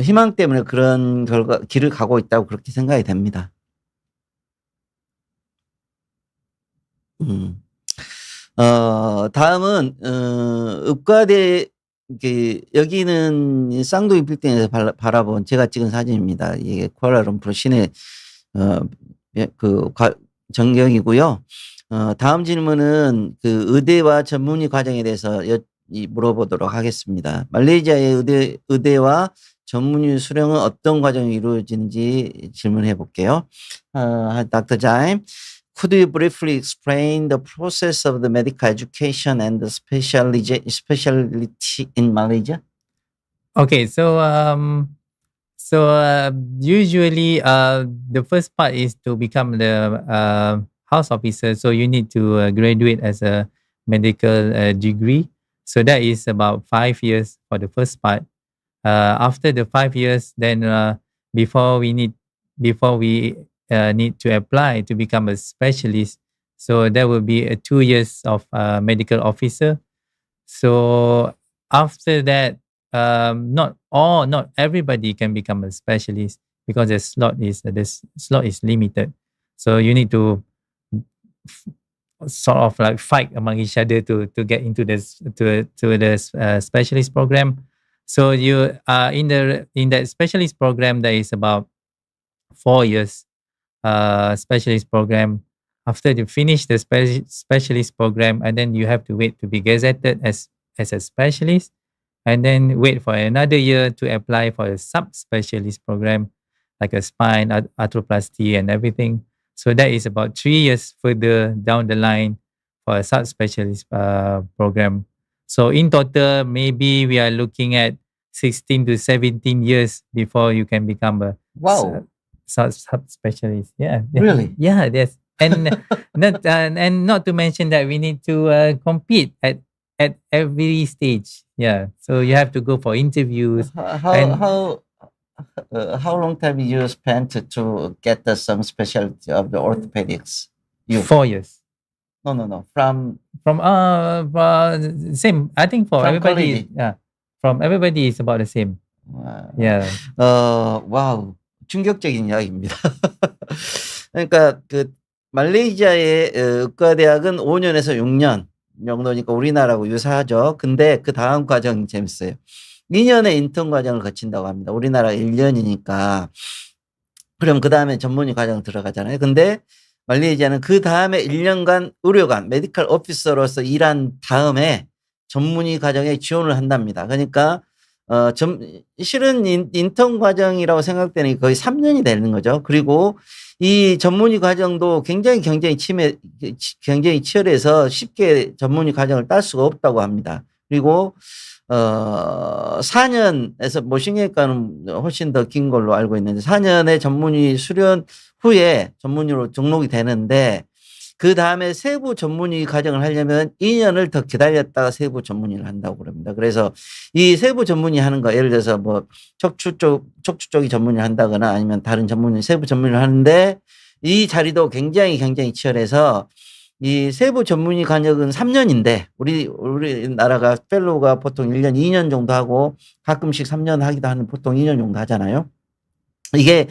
희망 때문에 그런 길을 가고 있다고 그렇게 생각이 됩니다. 다음은 의과대 여기는 쌍둥이 빌딩에서 바라본 제가 찍은 사진입니다. 이게 쿠알라룸푸르 시내 전경이고요. 다음 질문은 의대와 전문의 과정에 대해서 물어보도록 하겠습니다. 말레이시아의 의대와 전문의 수령은 어떤 과정이 이루어지는지 질문해 볼게요. Dr. Jaim, could you briefly explain the process of the medical education and the specialty in Malaysia? Okay, so usually the first part is to become the house officer. So you need to graduate as a medical degree. So that is about 5 years for the first part. After the 5 years, then before we need to apply to become a specialist, so there will be 2 years of medical officer. So after that, not everybody can become a specialist because the slot is limited. So you need to sort of like fight among each other to get into this to the specialist program. So you in that specialist program there is about 4 years specialist program. After you finish the specialist program, and then you have to wait to be gazetted as a specialist, and then wait for another year to apply for a subspecialist program like a spine, arthroplasty, and everything. So that is about 3 years further down the line for a subspecialist program. So in total, maybe we are looking at 16 to 17 years before you can become a Wow. subspecialist. Yeah. Really? Yeah, yes. And not to mention that we need to compete at every stage. Yeah. So you have to go for interviews. How long time you spent to get some specialty of the orthopedics? 4 years. No. From Same. I think for From everybody. college. Yeah. From everybody is about the same. Yeah. 와우. 충격적인 이야기입니다. 그러니까 그 말레이시아의 의과대학은 5년에서 6년 정도니까 우리나라하고 유사하죠. 근데 그 다음 과정이 재밌어요. 2년의 인턴 과정을 거친다고 합니다. 우리나라 1년이니까. 그럼 그 다음에 전문의 과정 들어가잖아요. 근데 말레이시아는 그 다음에 1년간 의료관, 메디컬 오피서로서 일한 다음에 전문의 과정에 지원을 한답니다. 그러니까 실은 인턴 과정이라고 생각되는 게 거의 3년이 되는 거죠. 그리고 이 전문의 과정도 굉장히 경쟁이 치열해서 쉽게 전문의 과정을 딸 수가 없다고 합니다. 그리고 4년에서 모신경외과는 훨씬 더 긴 걸로 알고 있는데 4년의 전문의 수련 후에 전문의로 등록이 되는데 그 다음에 세부 전문의 과정을 하려면 2년을 더 기다렸다가 세부 전문의를 한다고 그럽니다. 그래서 이 세부 전문의 하는 거 예를 들어서 뭐 척추 쪽이 전문의를 한다거나 아니면 다른 전문의 세부 전문의를 하는데 이 자리도 굉장히 치열해서 이 세부 전문의 간역은 3년인데 우리나라가 펠로우가 보통 1년, 2년 정도 하고 가끔씩 3년 하기도 하는 보통 2년 정도 하잖아요. 이게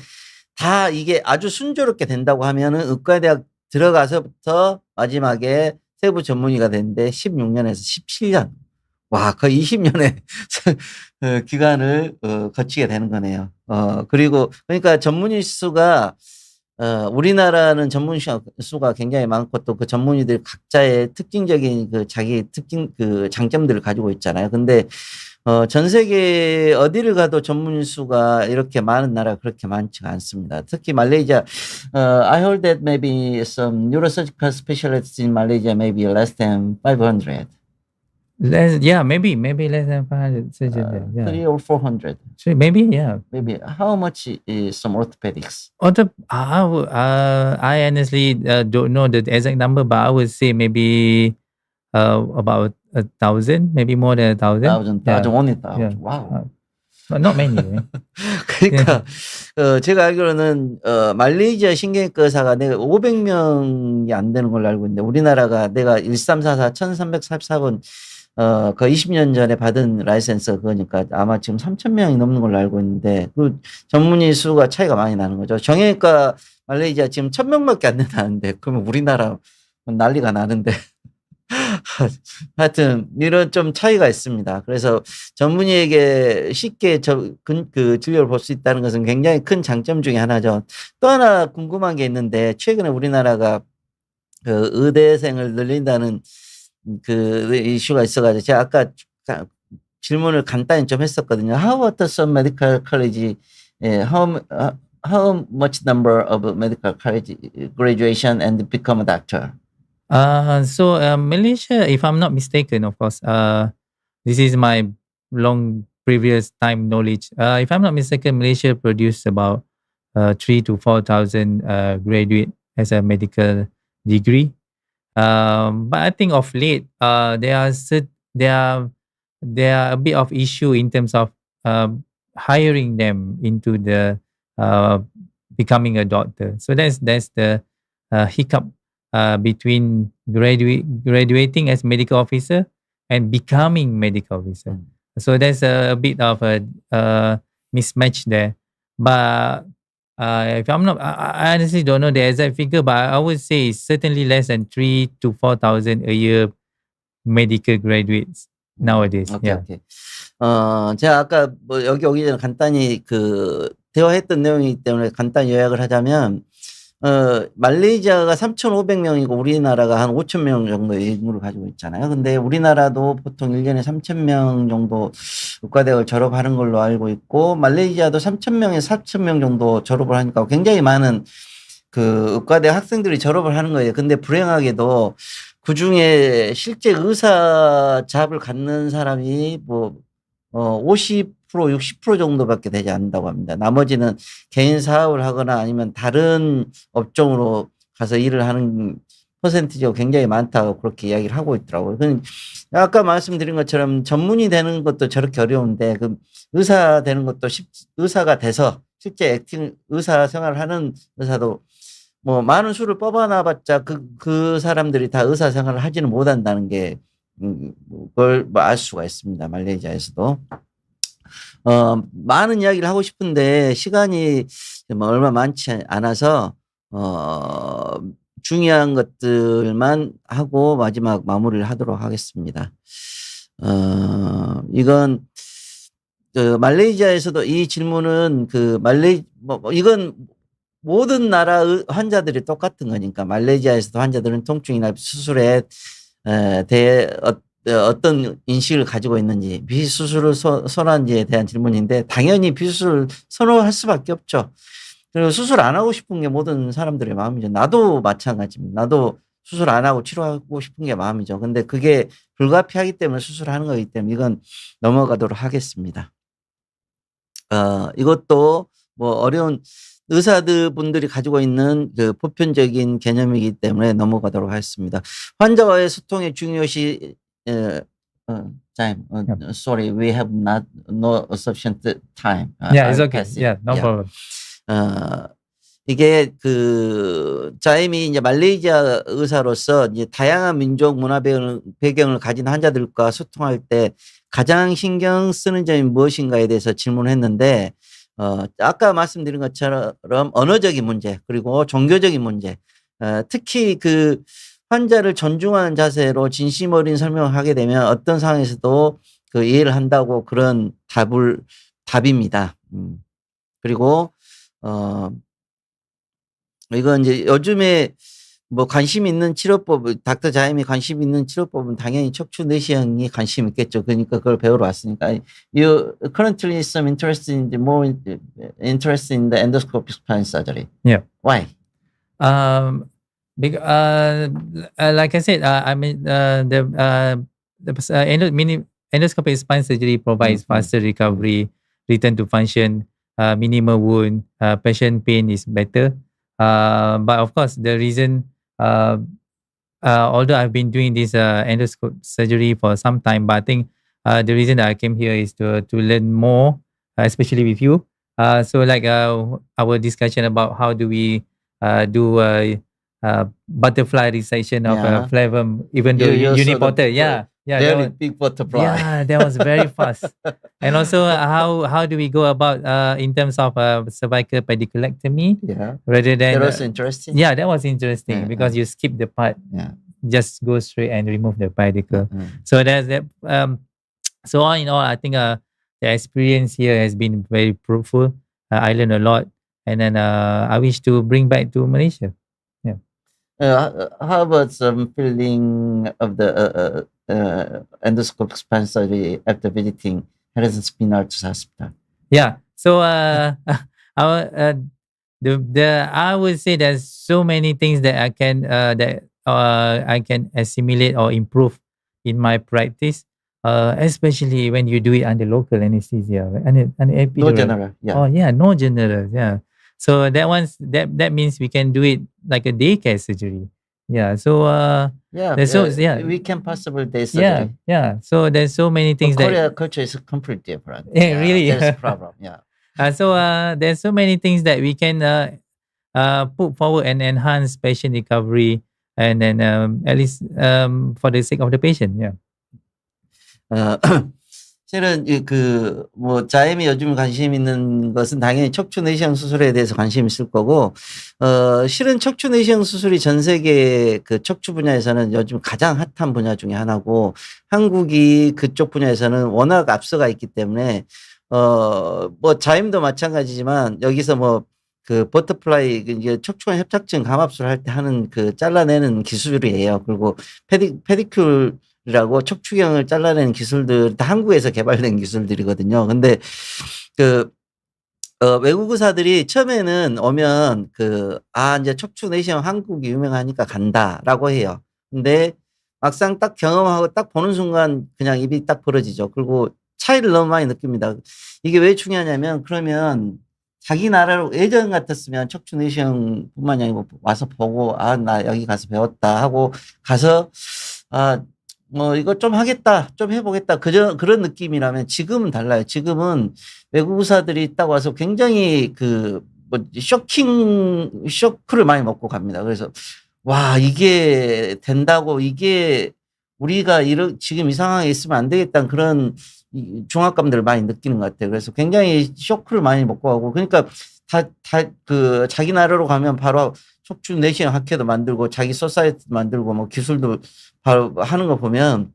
아주 순조롭게 된다고 하면은 의과대학 들어가서부터 마지막에 세부 전문의가 되는데 16년에서 17년. 와, 거의 20년의 기간을 거치게 되는 거네요. 그리고 그러니까 전문의 수가 우리나라는 전문의 수가 굉장히 많고 또 그 전문의들 각자의 특징적인 자기 장점들을 가지고 있잖아요. 근데 전 세계 어디를 가도 전문의 수가 이렇게 많은 나라가 그렇게 많지가 않습니다. 특히 말레이시아, I heard that maybe some neurosurgical specialists in Malaysia maybe less than 500. Maybe less than 500 surgeons. 300 or 400. So maybe, yeah. Maybe. How much is some orthopedics? I honestly don't know the exact number, but I would say maybe about 1,000, maybe more than 1,000. 1,000, only 1,000. Yeah. Wow. Not many. 그러니까 제가 알기로는 말레이시아 신경외과 의사가 내가 500명이 안 되는 걸로 알고 있는데 우리나라가 내가 1344 1344번 그 20년 전에 받은 라이센스 그거니까 아마 지금 3,000명이 넘는 걸로 알고 있는데 그 전문의 수가 차이가 많이 나는 거죠. 정형외과 말레이시아 지금 1,000명밖에 안 된다는데 그러면 우리나라 난리가 나는데 하여튼 이런 좀 차이가 있습니다. 그래서 전문의에게 쉽게 그 진료를 볼 수 있다는 것은 굉장히 큰 장점 중에 하나죠. 또 하나 궁금한 게 있는데 최근에 우리나라가 그 의대생을 늘린다는 그 이슈가 있어가지고 제가 아까 질문을 간단히 좀 했었거든요. How about some medical college? How much number of medical college graduation and become a doctor? Malaysia, if I'm not mistaken, of course, this is my long previous time knowledge. If I'm not mistaken, Malaysia produced about 3,000 to 4,000 graduate as a medical degree. But I think of late, there are a bit of issue in terms of hiring them into the becoming a doctor. So that's the hiccup between graduating as medical officer and becoming medical officer. So there's a bit of a mismatch there. But if I'm not, I honestly don't know the exact figure, but I would say it's certainly less than 3,000 to 4,000 a year medical graduates nowadays. 오케이. 제가 아까 뭐 여기 오기 전에 간단히 그 대화했던 내용이기 때문에 간단히 요약을 하자면 말레이시아가 3,500명이고 우리나라가 한 5,000명 정도의 인구를 가지고 있잖아요. 근데 우리나라도 보통 1년에 3,000명 정도 의과대학을 졸업하는 걸로 알고 있고, 말레이시아도 3,000명에서 4,000명 정도 졸업을 하니까 굉장히 많은 그 의과대 학생들이 졸업을 하는 거예요. 근데 불행하게도 그 중에 실제 의사 잡을 갖는 사람이 뭐, 50%, 60% 정도밖에 되지 않는다고 합니다. 나머지는 개인 사업을 하거나 아니면 다른 업종으로 가서 일을 하는 퍼센티지가 굉장히 많다고 그렇게 이야기를 하고 있더라고요. 아까 말씀드린 것처럼 전문의 되는 것도 저렇게 어려운데, 그 의사 되는 것도 의사가 돼서 실제 의사 생활을 하는 의사도 뭐 많은 수를 뽑아놔봤자 그 사람들이 다 의사 생활을 하지는 못한다는 게 그걸 뭐 알 수가 있습니다. 말레이시아에서도. 많은 이야기를 하고 싶은데 시간이 뭐 얼마 많지 않아서 중요한 것들만 하고 마지막 마무리를 하도록 하겠습니다. 이건 말레이시아에서도 이 질문은 이건 모든 나라 환자들이 똑같은 거니까, 말레이시아에서도 환자들은 통증이나 수술에 대해 어떤 인식을 가지고 있는지, 비수술을 선호하는지에 대한 질문인데, 당연히 비수술을 선호할 수밖에 없죠. 그리고 수술 안 하고 싶은 게 모든 사람들의 마음이죠. 나도 마찬가지입니다. 나도 수술 안 하고 치료하고 싶은 게 마음이죠. 근데 그게 불가피하기 때문에 수술하는 거기 때문에 이건 넘어가도록 하겠습니다. 이것도 뭐 어려운 의사들 분들이 가지고 있는 그 보편적인 개념이기 때문에 넘어가도록 하겠습니다. 환자와의 소통의 중요시, time. Sorry, we have no sufficient time. Yeah, it's I'll okay. pass it. Yeah, no Yeah. problem. 이게 자임이 이제 말레이시아 의사로서 이제 다양한 민족 문화 배경을 가진 환자들과 소통할 때 가장 신경 쓰는 점이 무엇인가에 대해서 질문했는데, 아까 말씀드린 것처럼 언어적인 문제, 그리고 종교적인 문제, 특히 그 환자를 존중하는 자세로 진심 어린 설명을 하게 되면 어떤 상황에서도 그 이해를 한다고, 그런 답입니다. 그리고, 이건 이제 요즘에 뭐 관심 있는 치료법, 닥터 자임이 관심 있는 치료법은 당연히 척추 내시경이 관심 있겠죠. 그러니까 그걸 배우러 왔으니까. You currently some interest in more interest in the endoscopic spine surgery. Yeah. Why? Like I said, I mean, endoscopic spine surgery provides faster recovery, return to function, minimal wound, patient pain is better. But of course, the reason, although I've been doing this endoscope surgery for some time, but I think the reason that I came here is to learn more, especially with you. So like our discussion about how do we do butterfly resection of Yeah. flavum, even though You saw the uniporter, yeah, that Very was, big butterfly. yeah, that was very fast. And also, how do we go about in terms of cervical pediculectomy Yeah. rather than That was interesting. yeah, that was interesting Yeah, because you skip the part, Yeah. just go straight and remove the pedicle. Mm. So that's that. So all in all, I think the experience here has been very fruitful. I learned a lot, and then I wish to bring back to Malaysia. How about some feeling of the endoscopic spine surgery after visiting Harrison Spine Arthurs Hospital? Yeah. So I would say there's so many things that I can assimilate or improve in my practice, especially when you do it under local anesthesia and No epidural. general. Yeah. Oh yeah, no general. Yeah. So that means we can do it like a daycare surgery. Yeah. So Yeah. there's We can possibly do yeah, surgery. yeah. So there's so many things But that Korea culture is completely different. Yeah, really. That's a problem. Yeah. so there's so many things that we can put forward and enhance patient recovery, and then at least for the sake of the patient. Yeah. 실은 자임이 요즘 관심 있는 것은 당연히 척추 내시경 수술에 대해서 관심 있을 거고, 실은 척추 내시경 수술이 전 세계 그 척추 분야에서는 요즘 가장 핫한 분야 중에 하나고, 한국이 그쪽 분야에서는 워낙 앞서가 있기 때문에, 뭐 자임도 마찬가지지만 여기서 그 버터플라이 이제 척추관 협착증 감압술을 할 때 하는 그 잘라내는 기술이에요. 그리고 페디큐라고 척추경을 잘라내는 기술들 다 한국에서 개발된 기술들이거든요. 근데 그 외국 의사들이 처음에는 오면 이제 척추 내시경 한국이 유명하니까 간다라고 해요. 근데 막상 딱 경험하고 딱 보는 순간 그냥 입이 딱 벌어지죠. 그리고 차이를 너무 많이 느낍니다. 이게 왜 중요하냐면 그러면 자기 나라로 예전 같았으면 척추 내시경뿐만이 아니고 와서 보고 나 여기 가서 배웠다 하고 가서 뭐 이거 좀 하겠다, 좀 해보겠다 그런 느낌이라면 지금은 달라요. 지금은 외국 의사들이 딱 와서 굉장히 쇼크를 많이 먹고 갑니다. 그래서 와 이게 된다고 이게 우리가 지금 이 상황에 있으면 안 되겠다는 그런 중압감들을 많이 느끼는 것 같아요. 그래서 굉장히 쇼크를 많이 먹고 가고 그러니까 자기 나라로 가면 바로 척추 내시경 학회도 만들고 자기 소사이티도 만들고 뭐 기술도 바로 하는 거 보면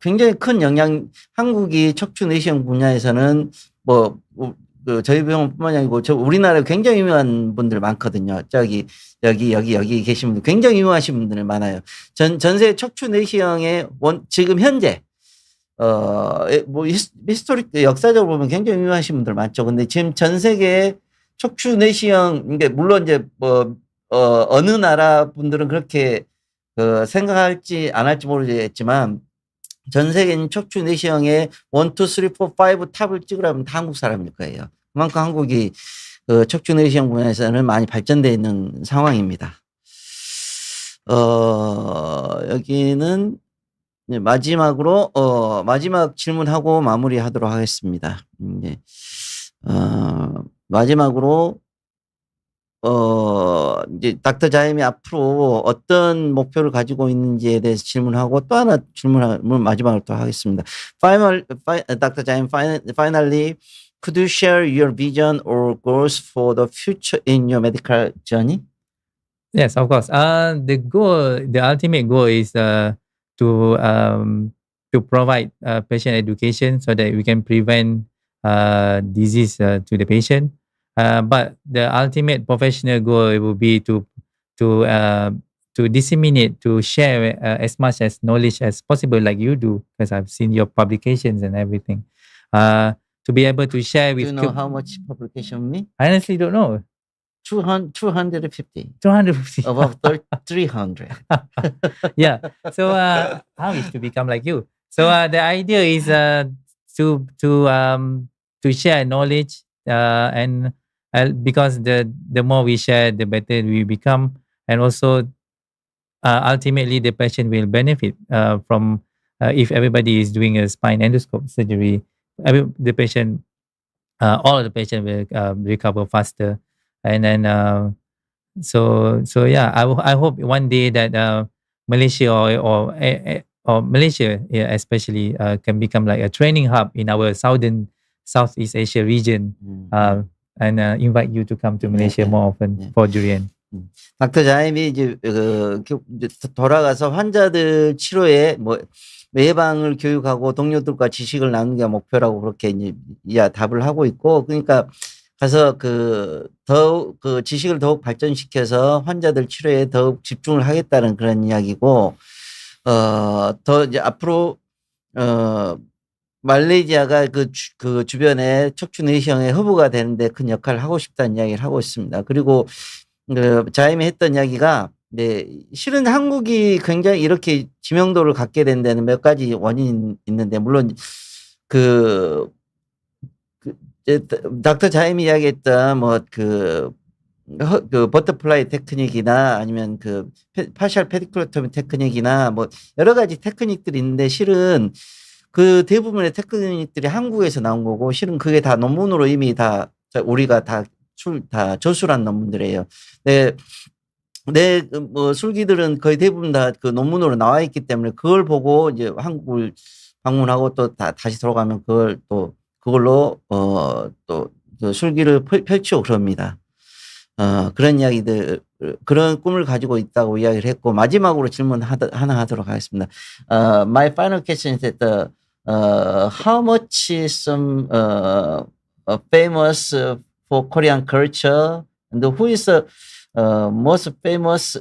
굉장히 큰 한국이 척추 내시경 분야에서는 저희 병원뿐만이 아니고 우리나라에 굉장히 유명한 분들 많거든요. 여기 계신 분들 굉장히 유명하신 분들 많아요. 전 세계 척추 내시경의 지금 현재 히스토릭 역사적으로 보면 굉장히 유명하신 분들 많죠. 근데 지금 전 세계 척추 내시경 이게 물론 이제 어느 나라 분들은 그렇게 생각할지 안 할지 모르겠지만 전 세계인 척추 내시경의 1, 2, 3, 4, 5 탑을 찍으라면 다 한국 사람일 거예요. 그만큼 한국이 척추 내시경 분야에서는 많이 발전되어 있는 상황입니다. 여기는 마지막으로 마지막 질문하고 마무리하도록 하겠습니다. 마지막으로 이제 닥터 자임이 앞으로 어떤 목표를 가지고 있는지에 대해서 질문하고 또 하나 질문을 마지막으로 또 하겠습니다. Dr. Jaim, finally, could you share your vision or goals for the future in your medical journey? Yes, of course. The ultimate goal is to provide patient education so that we can prevent disease to the patient. But the ultimate professional goal will be to disseminate, to share as much as knowledge as possible, like you do, because I've seen your publications and everything. To be able to share Do with you know how much publication me? I honestly don't know. 250. 250. About 300. Yeah. So how is to become like you? So the idea is to share knowledge and because the more we share, the better we become, and also ultimately the patient will benefit from if everybody is doing a spine endoscope surgery. The patient, all of the patient will recover faster, and then so yeah, I hope one day that Malaysia or Malaysia, yeah, especially can become like a training hub in our Southeast Asia region. And invite you to come to Malaysia more often for Durian. 닥터 자임이 이제 돌아가서 환자들 치료에 예방을 교육하고 동료들과 지식을 나누는 게 목표라고 그렇게 이제 답을 하고 있고, 그러니까 가서 더욱 지식을 더욱 발전시켜서 환자들 치료에 더욱 집중을 하겠다는 그런 이야기고, 더 이제 앞으로 말레이시아가 그 주변에 척추 내시경의 허브가 되는데 큰 역할을 하고 싶다는 이야기를 하고 있습니다. 그리고 자임이 했던 이야기가 실은 한국이 굉장히 이렇게知名도를 갖게 된 데는 몇 가지 원인이 있는데, 물론 닥터 자임이 이야기했던 버터플라이 테크닉이나 아니면 파셜 페디클로토미 테크닉이나 여러 가지 테크닉들이 있는데, 실은 그 대부분의 테크닉들이 한국에서 나온 거고, 실은 그게 다 논문으로 이미 우리가 다 저술한 논문들이에요. 술기들은 거의 대부분 다 그 논문으로 나와 있기 때문에 그걸 보고 이제 한국을 방문하고 또 다시 돌아가면 그걸로 또 술기를 펼치고 그럽니다. 그런 이야기들, 그런 꿈을 가지고 있다고 이야기를 했고, 마지막으로 질문 하나 하도록 하겠습니다. My final question is that how much some famous for Korean culture And who is most famous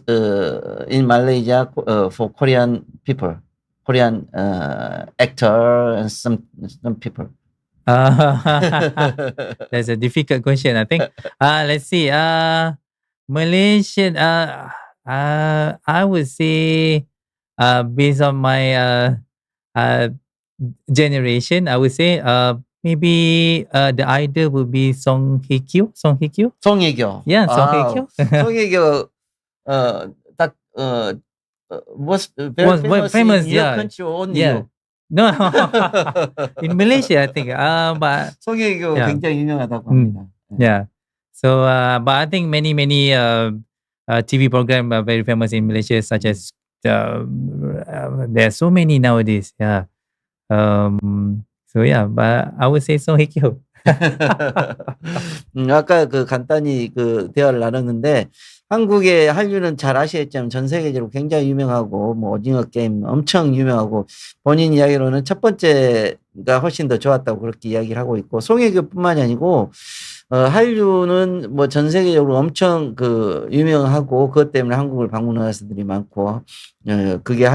in Malaysia for Korean people, Korean actor and some people? That's a difficult question, I think. Let's see. Malaysian. I would say, based on my generation, I would say, maybe the idol would be Song Hye Kyo. Song Hye Kyo. 송혜교. Yeah, Song Hye Kyo. 송혜교 딱 was very Was very famous, in your yeah. country or only Yeah. you? No, in Malaysia, I think. But 송혜교 Yeah. 굉장히 유명하다고 합니다. yeah. So, but I think many TV programs are very famous in Malaysia, such as there are so many nowadays. Yeah. So yeah, but I would say Song Hye Kyo. 아까 그 간단히 그 대화를 나눴는데 한국의 한류는 잘 아시겠지만 전 세계적으로 굉장히 유명하고 뭐 오징어 게임 엄청 유명하고 본인 이야기로는 첫 번째가 훨씬 더 좋았다고 그렇게 이야기를 하고 있고 송혜교뿐만이 아니고 한류는 뭐 전 세계적으로 엄청 그 유명하고 그것 때문에 한국을 방문하는 가수들이 많고 그게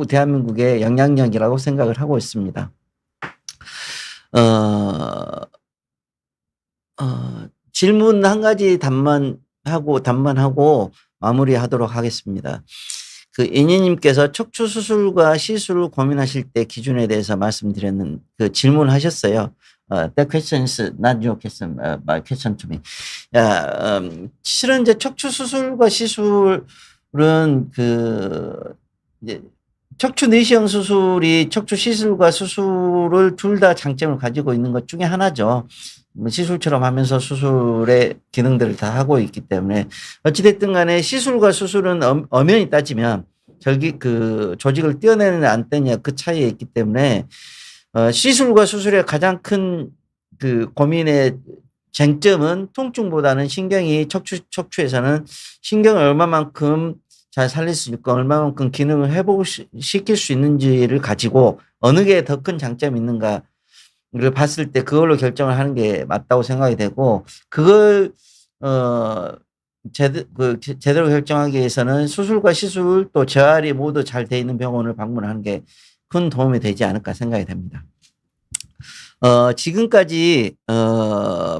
대한민국의 영향력이라고 생각을 하고 있습니다. 질문 한 가지 답만하고 마무리하도록 하겠습니다. 그 이니님께서 척추 수술과 시술을 고민하실 때 기준에 대해서 말씀드렸는 그 질문하셨어요. That question is not your question, my question to me. 실은 이제 척추 수술과 시술은 이제 척추 내시경 수술이 척추 시술과 수술을 둘 다 장점을 가지고 있는 것 중에 하나죠. 시술처럼 하면서 수술의 기능들을 다 하고 있기 때문에 어찌됐든 간에 시술과 수술은 엄연히 따지면 그 조직을 떼어내느냐 안 떼느냐 그 차이에 있기 때문에 시술과 수술의 가장 큰 그 고민의 쟁점은 통증보다는 신경이 척추에서는 신경을 얼마만큼 잘 살릴 수 있고 얼마만큼 기능을 회복시킬 수 있는지를 가지고 어느 게 더 큰 장점이 있는가를 봤을 때 그걸로 결정을 하는 게 맞다고 생각이 되고 그걸 제대로 결정하기 위해서는 수술과 시술 또 재활이 모두 잘 돼 있는 병원을 방문하는 게 큰 도움이 되지 않을까 생각이 됩니다. 지금까지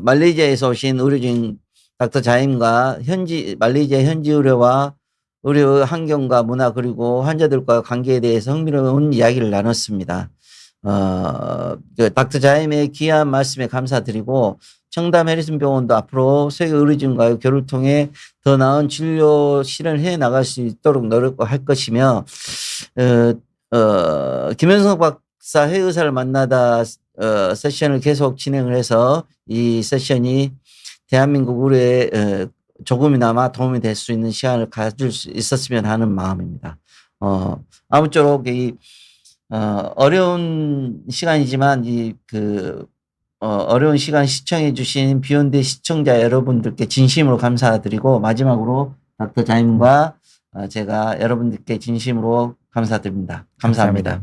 말레이시아에서 오신 의료진 닥터 자임과 말레이시아 현지 의료와 의료 환경과 문화 그리고 환자들과 관계에 대해서 흥미로운 이야기를 나눴습니다. 닥터 자임의 귀한 말씀에 감사드리고 청담 해리슨 병원도 앞으로 세계 의료진과의 교류를 통해 더 나은 진료 실현해 나갈 수 있도록 노력할 것이며 김현석 박사 해의사를 만나다 세션을 계속 진행을 해서 이 세션이 대한민국 의료에 조금이나마 도움이 될 수 있는 시간을 가질 수 있었으면 하는 마음입니다. 아무쪼록 어려운 시간이지만 어려운 시간 시청해 주신 비욘드 시청자 여러분들께 진심으로 감사드리고 마지막으로 닥터 자임과 제가 여러분들께 진심으로 감사드립니다. 감사합니다.